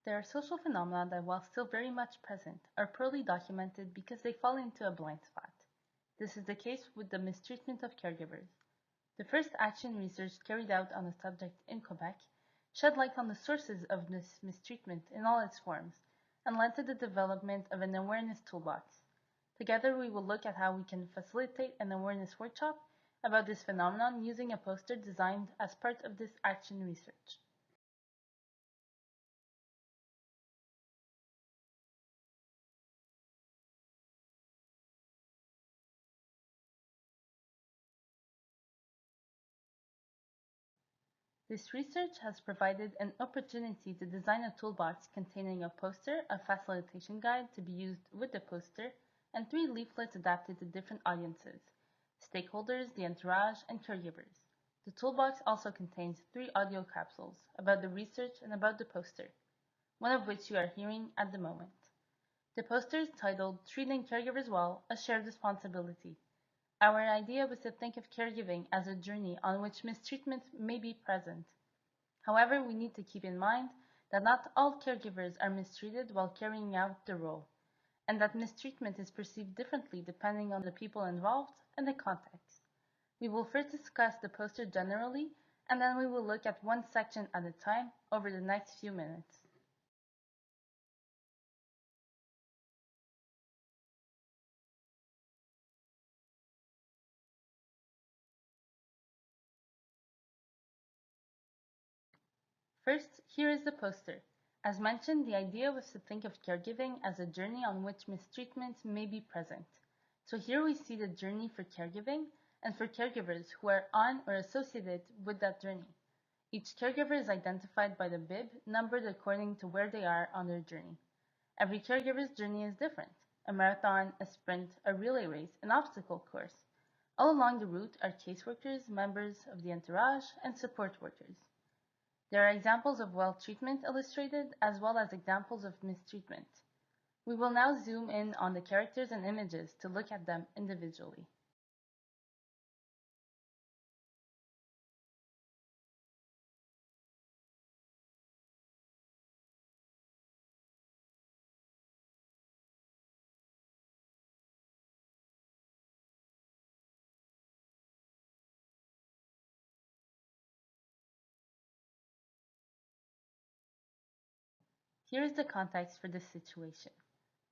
There are social phenomena that, while still very much present, are poorly documented because they fall into a blind spot. This is the case with the mistreatment of caregivers. The first action research carried out on the subject in Quebec shed light on the sources of this mistreatment in all its forms and led to the development of an awareness toolbox. Together, we will look at how we can facilitate an awareness workshop about this phenomenon using a poster designed as part of this action research. This research has provided an opportunity to design a toolbox containing a poster, a facilitation guide to be used with the poster, and 3 leaflets adapted to different audiences: stakeholders, the entourage, and caregivers. The toolbox also contains 3 audio capsules about the research and about the poster, one of which you are hearing at the moment. The poster is titled Treating Caregivers Well, a Shared Responsibility. Our idea was to think of caregiving as a journey on which mistreatment may be present. However, we need to keep in mind that not all caregivers are mistreated while carrying out the role, and that mistreatment is perceived differently depending on the people involved and the context. We will first discuss the poster generally, and then we will look at one section at a time over the next few minutes. First, here is the poster. As mentioned, the idea was to think of caregiving as a journey on which mistreatment may be present. So here we see the journey for caregiving and for caregivers who are on or associated with that journey. Each caregiver is identified by the bib numbered according to where they are on their journey. Every caregiver's journey is different: a marathon, a sprint, a relay race, an obstacle course. All along the route are caseworkers, members of the entourage, and support workers. There are examples of well treatment illustrated, as well as examples of mistreatment. We will now zoom in on the characters and images to look at them individually. Here is the context for this situation.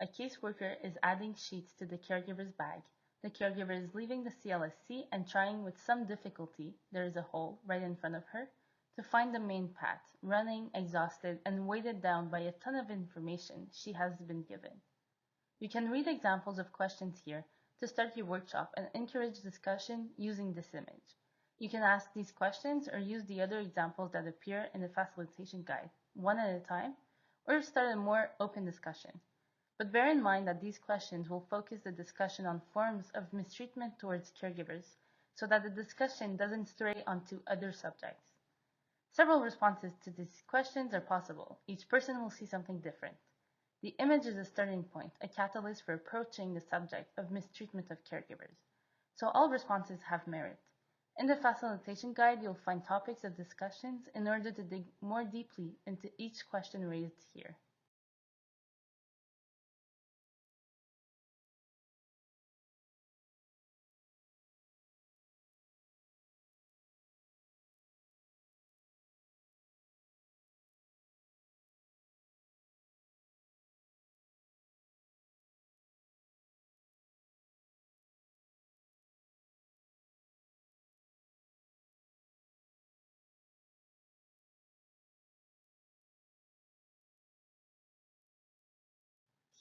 A caseworker is adding sheets to the caregiver's bag. The caregiver is leaving the CLSC and trying with some difficulty, there is a hole right in front of her, to find the main path, running, exhausted, and weighted down by a ton of information she has been given. You can read examples of questions here to start your workshop and encourage discussion using this image. You can ask these questions or use the other examples that appear in the facilitation guide, one at a time, or start a more open discussion. But bear in mind that these questions will focus the discussion on forms of mistreatment towards caregivers, so that the discussion doesn't stray onto other subjects. Several responses to these questions are possible. Each person will see something different. The image is a starting point, a catalyst for approaching the subject of mistreatment of caregivers. So all responses have merit. In the facilitation guide, you'll find topics of discussions in order to dig more deeply into each question raised here.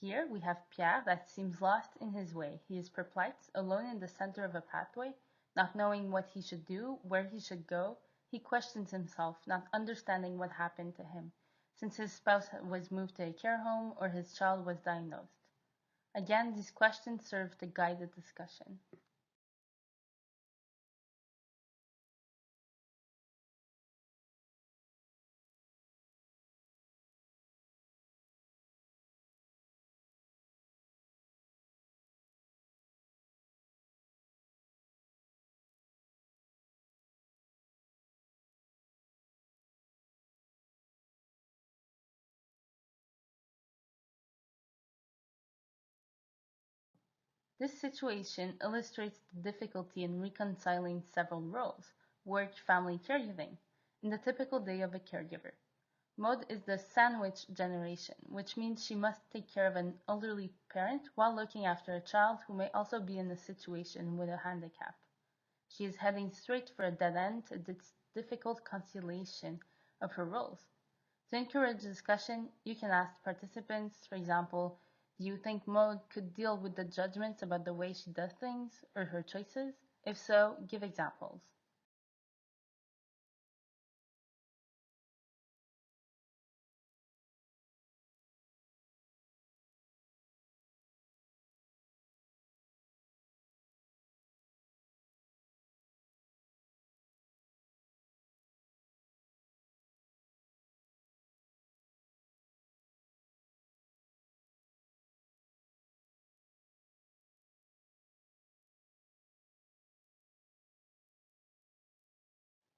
Here we have Pierre that seems lost in his way. He is perplexed, alone in the center of a pathway, not knowing what he should do, where he should go. He questions himself, not understanding what happened to him, since his spouse was moved to a care home or his child was diagnosed. Again, these questions serve to guide the discussion. This situation illustrates the difficulty in reconciling several roles: work, family, caregiving, in the typical day of a caregiver. Maude is the sandwich generation, which means she must take care of an elderly parent while looking after a child who may also be in a situation with a handicap. She is heading straight for a dead end to this difficult conciliation of her roles. To encourage discussion, you can ask participants, for example, do you think Maude could deal with the judgments about the way she does things or her choices? If so, give examples.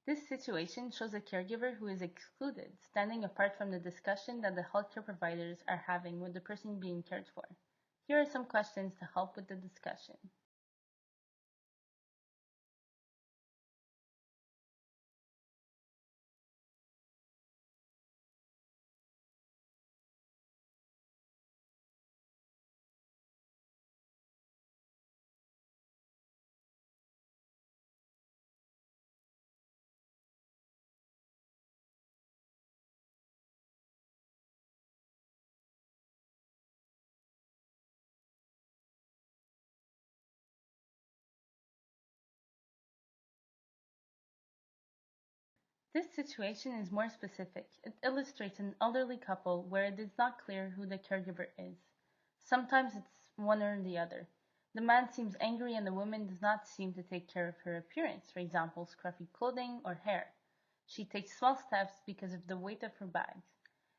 This situation shows a caregiver who is excluded, standing apart from the discussion that the healthcare providers are having with the person being cared for. Here are some questions to help with the discussion. This situation is more specific. It illustrates an elderly couple where it is not clear who the caregiver is. Sometimes it's one or the other. The man seems angry and the woman does not seem to take care of her appearance, for example, scruffy clothing or hair. She takes small steps because of the weight of her bags.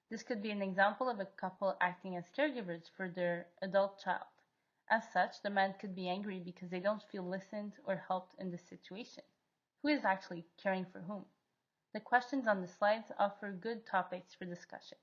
This could be an example of a couple acting as caregivers for their adult child. As such, the man could be angry because they don't feel listened or helped in this situation. Who is actually caring for whom? The questions on the slides offer good topics for discussion.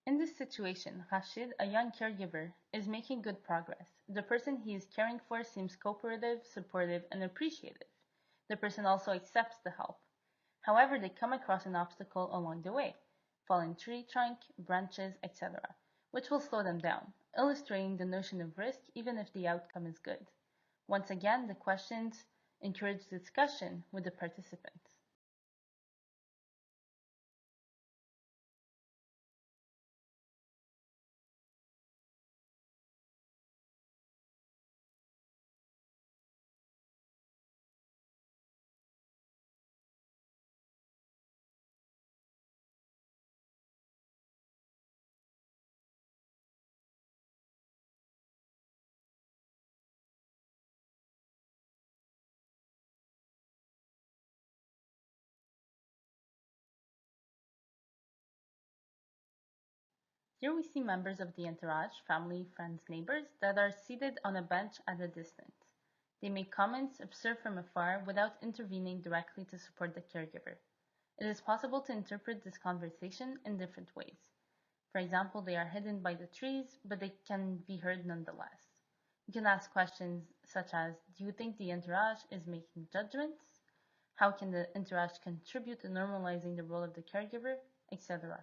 In this situation, Rachid, a young caregiver, is making good progress. The person he is caring for seems cooperative, supportive, and appreciative. The person also accepts the help. However, they come across an obstacle along the way, fallen tree trunk, branches, etc., which will slow them down, illustrating the notion of risk even if the outcome is good. Once again, the questions encourage discussion with the participants. Here we see members of the entourage, family, friends, neighbors, that are seated on a bench at a distance. They make comments, observe from afar, without intervening directly to support the caregiver. It is possible to interpret this conversation in different ways. For example, they are hidden by the trees, but they can be heard nonetheless. You can ask questions such as, do you think the entourage is making judgments? How can the entourage contribute to normalizing the role of the caregiver, etc.?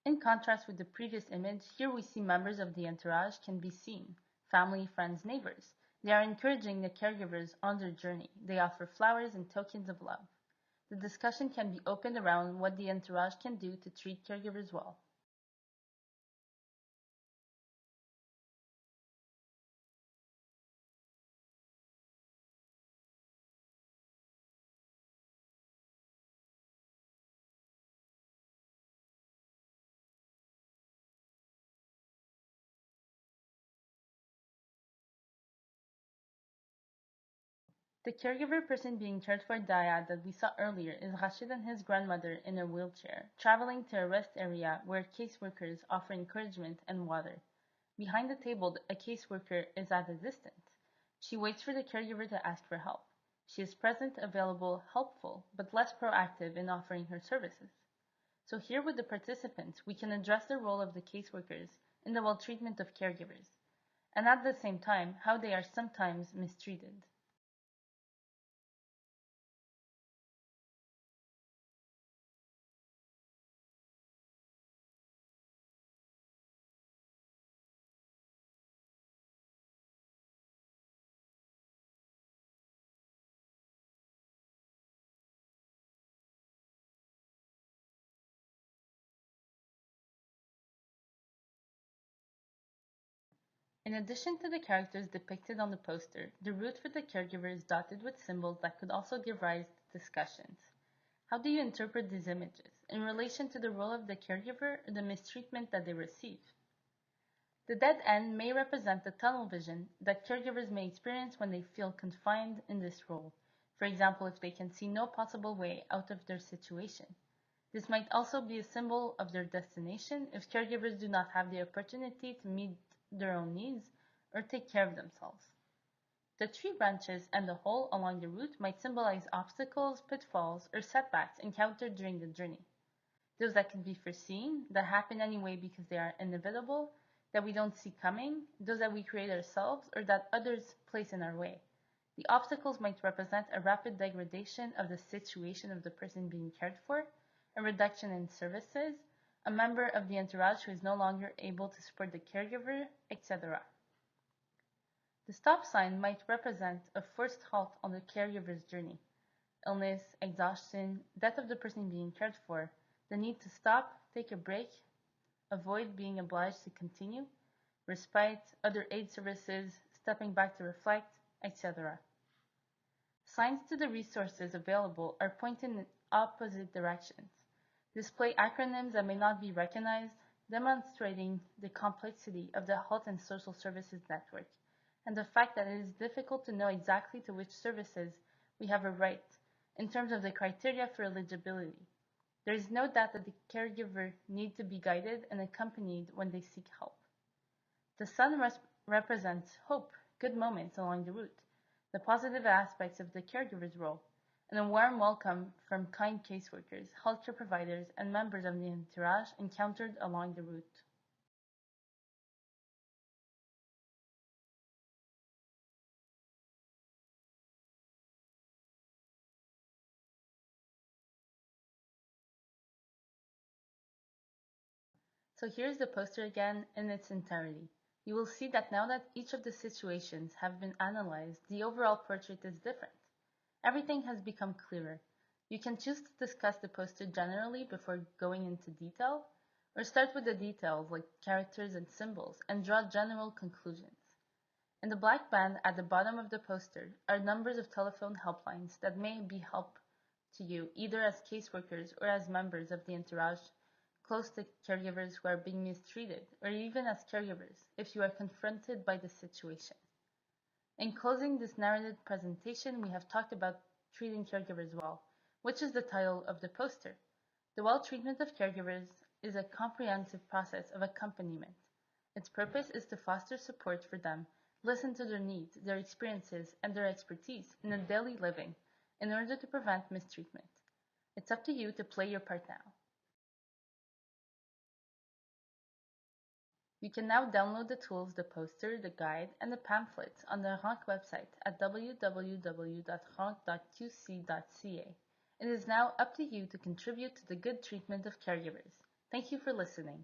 In contrast with the previous image, here we see members of the entourage can be seen: family, friends, neighbors. They are encouraging the caregivers on their journey. They offer flowers and tokens of love. The discussion can be opened around what the entourage can do to treat caregivers well. The caregiver person being cared for Daya that we saw earlier is Rachid and his grandmother in a wheelchair, traveling to a rest area where caseworkers offer encouragement and water. Behind the table, a caseworker is at a distance. She waits for the caregiver to ask for help. She is present, available, helpful, but less proactive in offering her services. So here with the participants, we can address the role of the caseworkers in the well-treatment of caregivers, and at the same time, how they are sometimes mistreated. In addition to the characters depicted on the poster, the route for the caregiver is dotted with symbols that could also give rise to discussions. How do you interpret these images in relation to the role of the caregiver or the mistreatment that they receive? The dead end may represent the tunnel vision that caregivers may experience when they feel confined in this role, for example, if they can see no possible way out of their situation. This might also be a symbol of their destination if caregivers do not have the opportunity to meet their own needs or take care of themselves. The tree branches and the hole along the route might symbolize obstacles, pitfalls, or setbacks encountered during the journey. Those that can be foreseen, that happen anyway because they are inevitable, that we don't see coming, those that we create ourselves, or that others place in our way. The obstacles might represent a rapid degradation of the situation of the person being cared for, a reduction in services, a member of the entourage who is no longer able to support the caregiver, etc. The stop sign might represent a forced halt on the caregiver's journey: illness, exhaustion, death of the person being cared for, the need to stop, take a break, avoid being obliged to continue, respite, other aid services, stepping back to reflect, etc. Signs to the resources available are pointed in opposite directions. Display acronyms that may not be recognized, demonstrating the complexity of the health and social services network, and the fact that it is difficult to know exactly to which services we have a right in terms of the criteria for eligibility. There is no doubt that the caregiver needs to be guided and accompanied when they seek help. The sun represents hope, good moments along the route, the positive aspects of the caregiver's role, and a warm welcome from kind caseworkers, healthcare providers, and members of the entourage encountered along the route. So here's the poster again in its entirety. You will see that now that each of the situations have been analyzed, the overall portrait is different. Everything has become clearer. You can choose to discuss the poster generally before going into detail, or start with the details like characters and symbols and draw general conclusions. In the black band at the bottom of the poster are numbers of telephone helplines that may be help to you either as caseworkers or as members of the entourage close to caregivers who are being mistreated, or even as caregivers if you are confronted by the situation. In closing this narrative presentation, we have talked about treating caregivers well, which is the title of the poster. The well treatment of caregivers is a comprehensive process of accompaniment. Its purpose is to foster support for them, listen to their needs, their experiences, and their expertise in a daily living in order to prevent mistreatment. It's up to you to play your part now. You can now download the tools, the poster, the guide, and the pamphlets on the RANC website at www.ranc.qc.ca. It is now up to you to contribute to the good treatment of caregivers. Thank you for listening.